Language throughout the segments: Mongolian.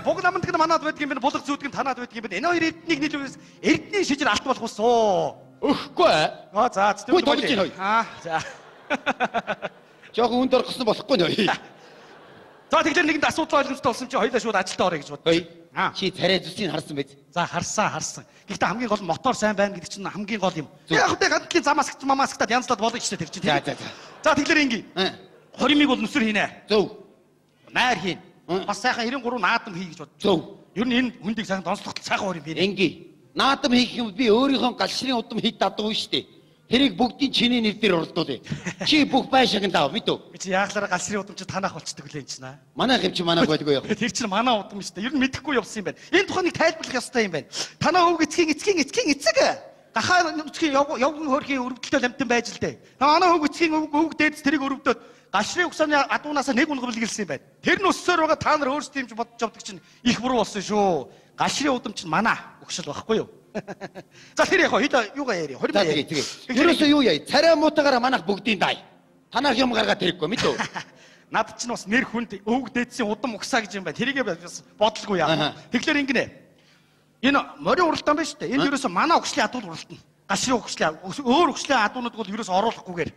Бог намдаг нь манад байдаг юм байна. Булга зүйдэг нь танаад байдаг юм байна. Энэ хоёр эрднийг нийлүүлээс эрдний шижир алт болох усоо. Өгөхгүй. За Үгүй тоглож байна хоёр. За. Жохон үнд оргосон болохгүй нөө. За тэгэхээр нэгэнд асуудал ойлгомжтой болсон чи хоёулаа шууд ажилдаа орё гэж бод. Чи царай зүсийг харсан биз? За харсан. Гэхдээ хамгийн гол нь мотор сайн байна гэдэг чинь хамгийн гол юм. Яг тэ гадлын замаас мамаасгтаад янзлаад болно ч тэр чинь. За тэгэхээр ингийн. Хоримыг бол нүсэр хийнэ. Зөв. Найр хийн. Бас сайхан 93 наадам хий гэж бод. Зөв. Ер нь энэ хүндийг сайхан донцлогт сайхан хорим хийнэ. Ингийн. Наадам хийх юм би өөрийнхөө галшрын удам хийд дадаггүй шүү дээ. Тэрийг бүгдийн чиний нэр дээр оролдуулъя. Чи бүх байшааг нь дав мэдв. Би чи яахлаараа галшрын удам чи танах болчдөг лээ энэ чинь аа. Манайх юм чи манайх байдгүй яах. Тэр чинь манай удам шүү дээ. Ер нь мэдэхгүй явсан юм байна. Энэ тухайн нэг тайлбарлах ёстой юм байна. Танаа өвг эцгийн эцэг. Гахаа эцгийн явган хөрхийн өрөвдөлтөд амтан байж л дээ. Манай өвг эцгийн өвг дээдс тэрийг өрөвдөд галшрын угсааны адуунаас нэг унгал гэлсэн байна. Тэр нь өссөөр байгаа та нар өөрсдөө юм чи бодож явдаг чинь их буруу болсон шүү. Галшрын удам чинь манай өгшил байхгүй юу? За тэр яг хэд юугаа яри. Тэгээ. Ерөөсөө юу яа? Царай муутаагаараа манайх бүгдийн дай. Танах юм гаргаад тэрэггүй мэдв. Над чинь бас нэр хүнд өвг дээдсийн удам угсаа гэж юм байна. Тэрийгээ бас бодлого яа. Тэгэхээр ингэнэ. Энэ морин уралдаан байна шүү дээ. Энэ ерөөсөө манай өгшлийн адуул уралдана. Галшрын өгшлийн өөр өгшлийн адуунууд бол ерөөсөө оруулахгүйгээр.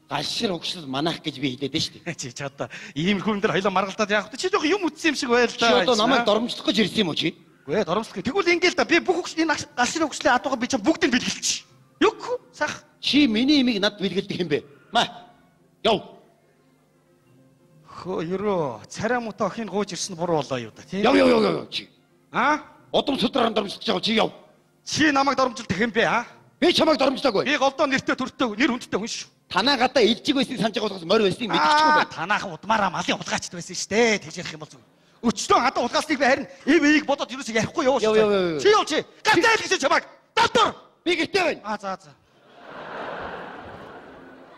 Галшир өгшил манайх гэж би хэлээд шүү дээ. Чи одоо ийм хүндэр хоёлоо маргалдаад яах вэ? Чи жоох юм үтсэн юм шиг байл да. Чи одоо намайг доромжлох гэж ирсэн юм уу чи? Үгүй доромжлох. Тэгвэл ингээл да би бүх энэ галшрын өгшлийн адуугаа би чам бүгдийг бэлгэлчих. Юг сах. Чи миний имийг над бэлгэлдэг юм бэ? Маа. Яв. Хөө ерөө царай муута охин гууж ирсэн буруу болоо юу да тийм. Яв чи. Удам судраар доромжлож байгаа чи яв. Чи намайг доромжилдаг юм бэ Би чамайг доромжлоогүй. Би голдоо нэртэй төртөө нэр хүндтэй хүн шүү. Танаа гадаа илжиг байсныг санаж байгаа болохоос морь байсныг мэдчихгүй байна. Танаахан удмаараа малын улгаачд байсан шүү дээ. Тэгж ярих юм бол зүг. Өчтөө хадаа улгаасныг би харин эвийг бодоод юусыг ярихгүй юу шүү. Чи яв чи. Гадаа л гэж чамайг. Доктор. Би гэртээ байна. За.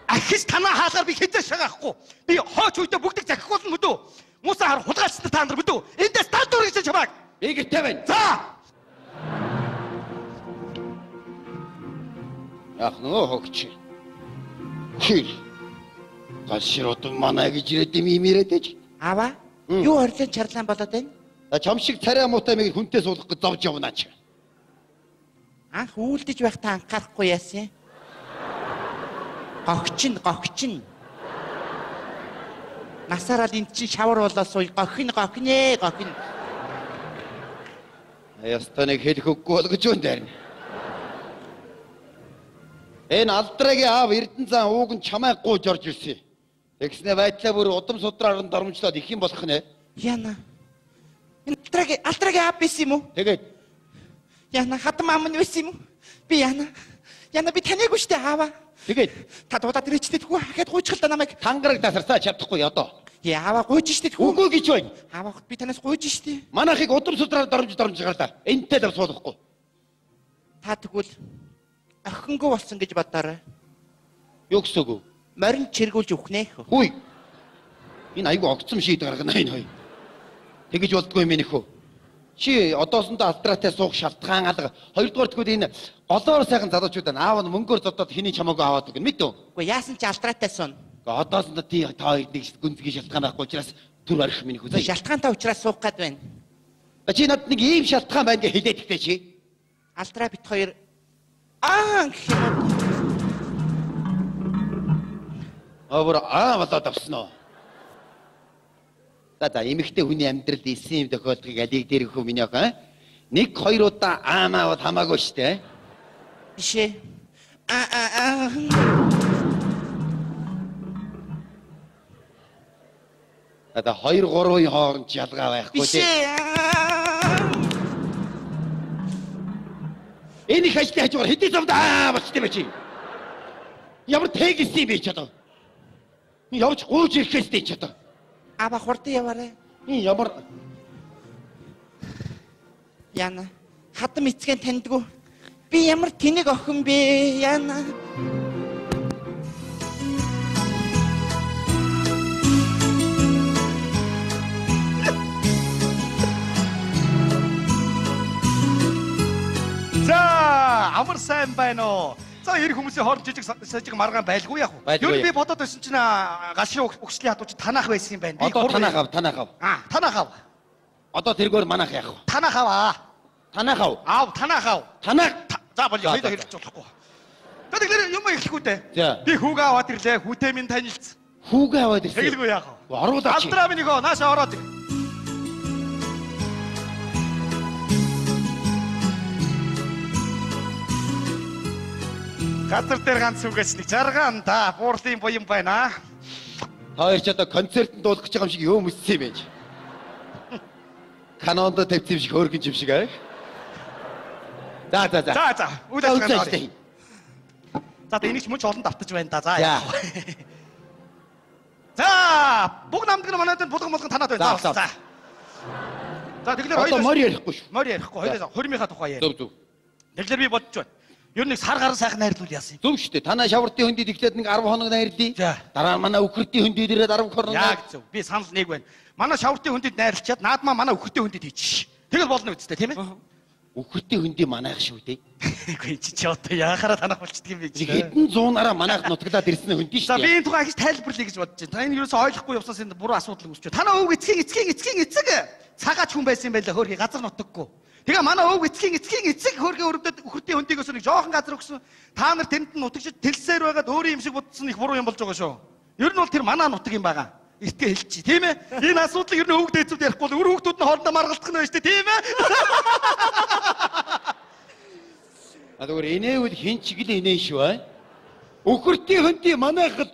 Ахис танаа хаалгаар би хэзээ шагаахгүй. Би хооч үедээ бүгдийг захихгүй мөдөө. Муусаа хар хулгайчтай та нар мөдөө. Эндээс доктор гэж чамайг. Би гэртээ байна. За. Ах нөгөө хогч. Хий. Галшрууд манай гэж ирээд юм ирээд ээж. Аваа. Юу орлон чарлаан болоод байна? Чам шиг царай муутай мийг хүнтэй суулгах гэж зовж явнаач. Анх үйлдэж байхдаа анхаарахгүй яасан. Гогчин. Насаараа энд чинь шавар болоод сууй. Гохин. Ястаныг хэлэх үгүй болгож байна даа. Энэ алдрагийн аав Эрдэнэзан ууг нь чамайг гууж орж ирсэн. Тэгснэ байдлаа бүр удам судраар нь доромжлоод их юм болох нэ. Яна. Энэ алдрагийн аав биш юм уу? Тэгээд Яна хатам ам нь биш юм уу? Би Яна би таныг үстэй ааваа. Тэгээд та дуудаад ирээчтэй тэгвэл хахад гуйчихл та намайг. Тангараг тасарсаа чадахгүй одоо. Яаваа гуйж штэ тэгвэл. Үгүй гэж байна. Ааваа би танаас гуйж штэ. Манайхыг удам судраар доромж гарлаа. Энтэй дав суулгахгүй. Та тэгвэл охингоо болсон гэж бодоорой. Юу гэсэн үг? Морин чиргүүлж өгөх нэ. Хүй. Энэ айгу огцом шийд гаргана энэ хоёр. Тэгэж болдгүй юм нөхөө. Чи одоосондоо алдраатай суух шалтгаан алга. Хоёрдугаар тэгвэл энэ голоор сайхан залуучууд аав нь мөнгөөр зодоод хэний чамаагүй аваад өгнө мэдв? Үгүй яасан ч алдраатай суун. Одоосондоо та хоёр нэг гүнзгий шалтгаан байхгүй учраас түр арих минь хөө. Шалтгаантай учраас суух гээд байна. Чи надад нэг ийм шалтгаан байна гэж хэлээд ихтэй чи. Алдраа бит хоёр болоод авсан уу? За эмэгтэй хүний амьдралд исэн юм тохиолдлыг алиг дээрх хөө миний охин. 1-2 удаа аамаа бол хамаагүй штэ. Бишээ. Одоо 2-3-ын хооронд ялгаа байхгүй тий. Энэ их ажлын хажуугаар хэдий замд болчтой байж. Ямар тэгсэн юм бэ ч одоо. Явж гууж ирэхээс дээ ч одоо. Аба хурдан яваарай. Ямар Яна хатам эцгэн таньдгүй. Би ямар тэнэг охин бэ? Яна. За, амар сайн байна уу? За, эр хүмүүсийн хооронд жижиг маргаан байлгүй яах вэ? Юу би бодоод байсан чинь галшрын өгшлийн хатууч танах байсан юм байна. Одоо танах ав. Танах ав. Одоо тэргээр манайх яах вэ? Танах аваа. Танайх ав. Аав, танах аав. Танайх. За болё, хоёулаа хэлж болохгүй. Тэгэхээр юм хэлэхгүй дээ. За. Би хүүгээ аваад ирлээ. Хүүтэй минь танилцсан. Хүүгээ аваад ирсэн. Тэгэлгүй яах вэ? Оруулаач. Алдраа минийгөө наашаа ороод ир. Газар дээр ганц үгээс нэг жарган да буурлын буян байна. Хоёр ч одоо концертанд дуулах гэж байгаа юм шиг юу мэдсэн юм бэ? Канонд тавьсан юм шиг хөөргөн юм шиг аа. За. За. Үдээс За. За энийг ч мөн ч олон давтаж байна да. За. За. За, бүх намдаг нь манайд булган танаад байна. За. За тэгэхээр Одоо морь ярихгүй шүү. Морь ярихгүй. Хоёулаа хөрмийнхаа тухай яа. Зөв. Тэгэхээр би бодож байна. Ер нь сар гарan сайхан найрлуул яасан юм. Зөв шүү дээ. Танаа шавртын хөндөд ихлээд нэг 10 хоног найрлаа. За. Дараа нь манай өхөртийн хөндөд ирээд 10 хоног. Яг зөв. Би санал нэг байна. Манай шавртын хөндөд найрлчаад наадмаа манай өхөртийн хөндөд хийчих. Тэгэл болно үстэй тийм ээ? Өхөртийн хөндийн манайх шүү дээ. Үгүй чи одоо яахаараа танах болчихдөг юм бэ? Хэдэн зуунаараа манайх нутаглаад ирсэн хөндийн шүү За дээ. би энэ тухай хийж тайлбарлая гэж бодож байна. Та энэ юусоо ойлгохгүй явсаас энэ буруу асуудал үүсч байна. Танаа өвг эцэг цагаач хүн байсан юм байлаа хөөрхий газар нутаггүй. Тэгээ манай өвг эцэг хөөрхий өрөвдөд өхөртийн хөндийгөөс нэг жоохон газар өгсөн. Та нар тэнд нь нутагч тэлсээр байгаад өөрийн юм шиг бодсон их буруу юм болж байгаа шүү. Ер нь бол тэр манай нутаг юм байгаа. Итгэе хэлчих тийм ээ. Энэ асуудлыг ер нь өвг дээцүүд ярихгүй бол өр хүүхдүүд нь хоорондоо маргалдах нь байна шүү дээ тийм ээ. Адгаар инээвэл хин ч гэл инээ шүү аа. Өхөртийн хөндий манайхад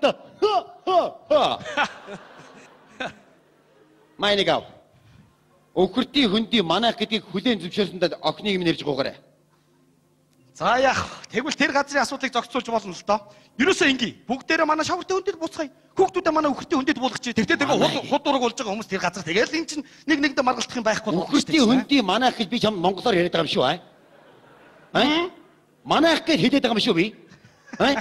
Майнигав. Өхөртийн хөндий манайх гэдгийг хүлээн зөвшөөрсөндөө охиныг юм нэрж гуугаарай. За яах. Тэгвэл тэр газрын асуудлыг зохицуулж болно л доо. Ерөөсөө ингийн. Бүгдээрээ манай шавртын хөндөд буцгаая. Хүүхдүүдээ манай өхөртийн хөндөд буулгачих. Тэгтээ тэр худураг болж байгаа хүмүүс тэр газар тэгэл эн чинь нэгдээ маргалдах юм байхгүй бол. Өхөртийн хөндий манайх гэж би чам монголоор яриад байгаа юм шүү аа. Аа? Манайх гэж хэлээд байгаа юм шүү би. Аа?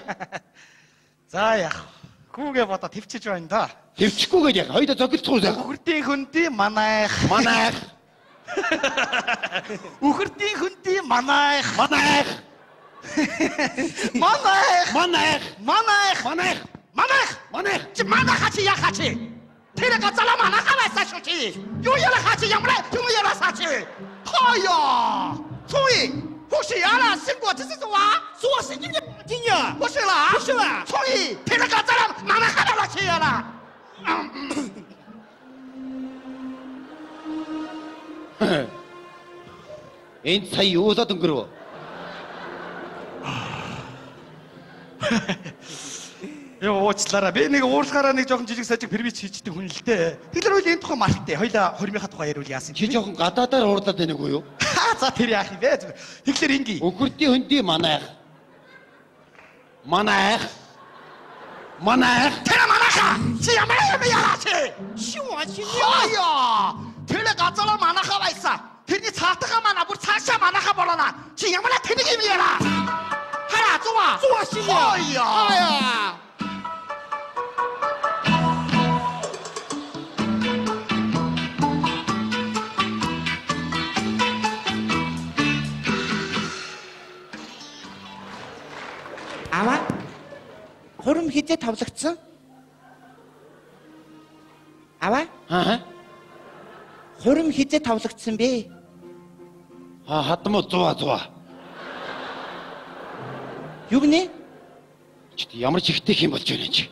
За яах. Хүүгээ бодоо төвчж байна да. Төвчихгүйгээд яг хоёул зогилцгүй заа. Өхөртийн хөндий манайх. Өхөртийн хөндий манайх. Чи манайх хачи яах хачи? Тэр газала манайх аваасаа шүү чи. Юу яла хачи ямар юм ярасаа чи. Хаяа. Цуи. 혹시 알아? 신고하셨어? 수고하신 게 뭐냐? 혹시라? 소리! 테레가 사람 나나 하나라 치야라! Энэ сая юусаад өнгөрөө? Яа уучлаарай. Би нэг уурсгаараа нэг жоохон жижиг сажиг первич хийждэг хүн л дээ. Тэгэхээр үл энэ тухай мартаа. Хоёлаа хормынхаа тухай яриул яасан. Чи жоохон гадаадаар уурлаад байна уу юу? За тэр яах юм бэ? Тэгэхээр ингийн. Өхөртийн хөндий манайх. Тэр манайха. Чи ямар юм яараач? Хаяа. Тэр газар манайха байсан. Тэрний цаатага манай бүр цаашаа манайха болоно. Чи ямар тэнийг юм яараа? Хараа зуа. Хаяа. Аваа. Хурим хизээ тавлагдсан? Аваа? Аа. Хурим хизээ тавлагдсан бэ? Хадмуу 100. Юу гинэ? Чи ямар ч ихтэй юм болж байна чи.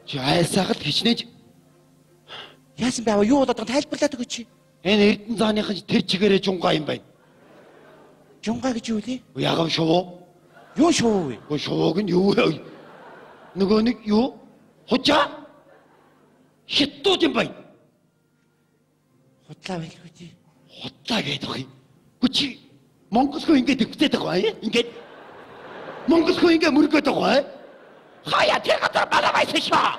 Чи айлсаахад хичнээн. Яасан бэ аваа? Юу болоод байгаа тайлбарлаад өгөөч. Энэ Эрдэнэ цааныхан тэр чигээрээ жунгаа юм байна. Жунгаа гэж юу вэ? Ягав шувуу. Юу шувуу вэ? Шувууг нь юу вэ? Нөгөө нэг юу? Хужаа? Хиттууд юм байна. Худлаа байлгүй тий. Худлаа гэдэг юм. Хүчи Монгол хөө ингэж төвчтэй байгаа юм. Ингэж Монгол хөө ингэ мөргөд байгаа юм. Хаяа тэр газар балаа байсан шүү.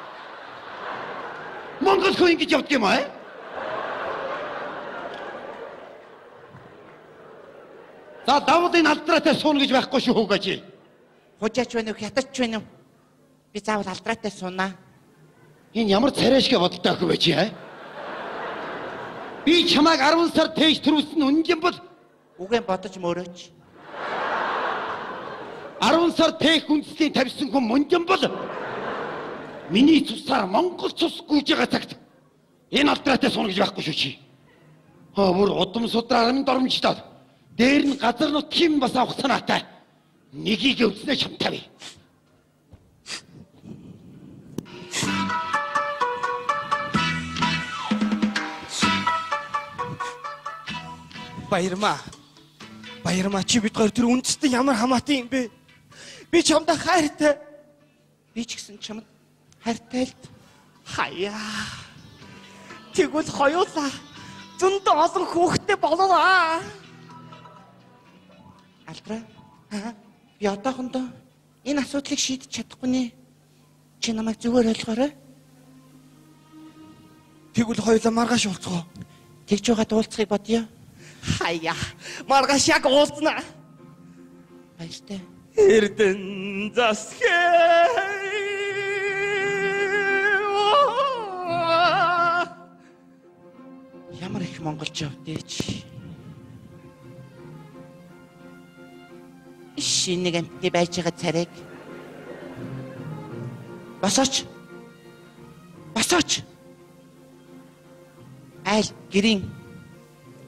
Монгол хөө ингэж явдаг юм аа? За давуудын алдраатай суuna гэж байхгүй шүү хөөгач. Хужаач байна уу, хятадч байна уу? Би заавал алдраатай суунаа. Энэ ямар царайшгүй бодолтой ах вэ чи аа? Би чамайг 10 сар тээж төрүүлсэн үнэн бол үгүй бодож мөрөөч. 10 сар тээх үндэслийг тавьсан хүн мундан бол миний цусаар Монгол цус гүйж байгаа цагт энэ алдраатай суuna гэж байхгүй шүү чи. Мөр удам судраар нь дормжлоо. Дээр нь газар нутгийн бас авах санаатай. Нэгийг өвснөө шамтав. Баярмаа чи бид хоёр тэр үндэстэн ямар хамаатай юм бэ? Би чамд хайртай. Би ч гэсэн чамд хайртай л. Хаяа. Тэгвэл хоёулаа зөндөө олон хүүхэдтэй болоораа. Алдраа. Би одоохондоо энэ асуудлыг шийдэж чадахгүй нэ. Чи намайг зүгээр ойлгоорой. Тэгвэл хоёулаа маргааш уулзгаа. Тэгж байгаа дуулцахыг бодъё. Хаяа. Маргааш яг уулзнаа. Баяртай. Эрдэн засхээ. Ямар их монголч явдээч. Шинэ гэмтний байж байгаа царайг босооч. Айл гэрийн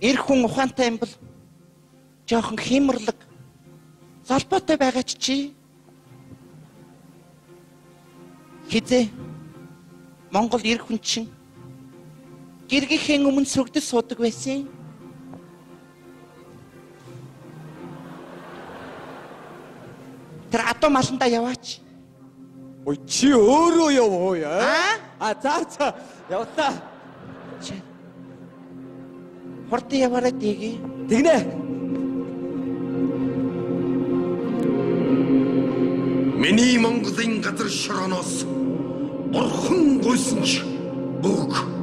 эр хүн ухаантай юм бол жоохон хямрлаг залбоотой байгаа чи. Хизээ Монгол эр хүн чинь гэргийнхээ өмнө сүгдэл суудаг байсан. Тэр адуу маландаа яваач. Ой чи өөрөө яваа яа? За явлаа. Хурдан яваарай дэги. Тэгнэ. Миний Монголын газар шорооноос орхон гуйсан ч бүгд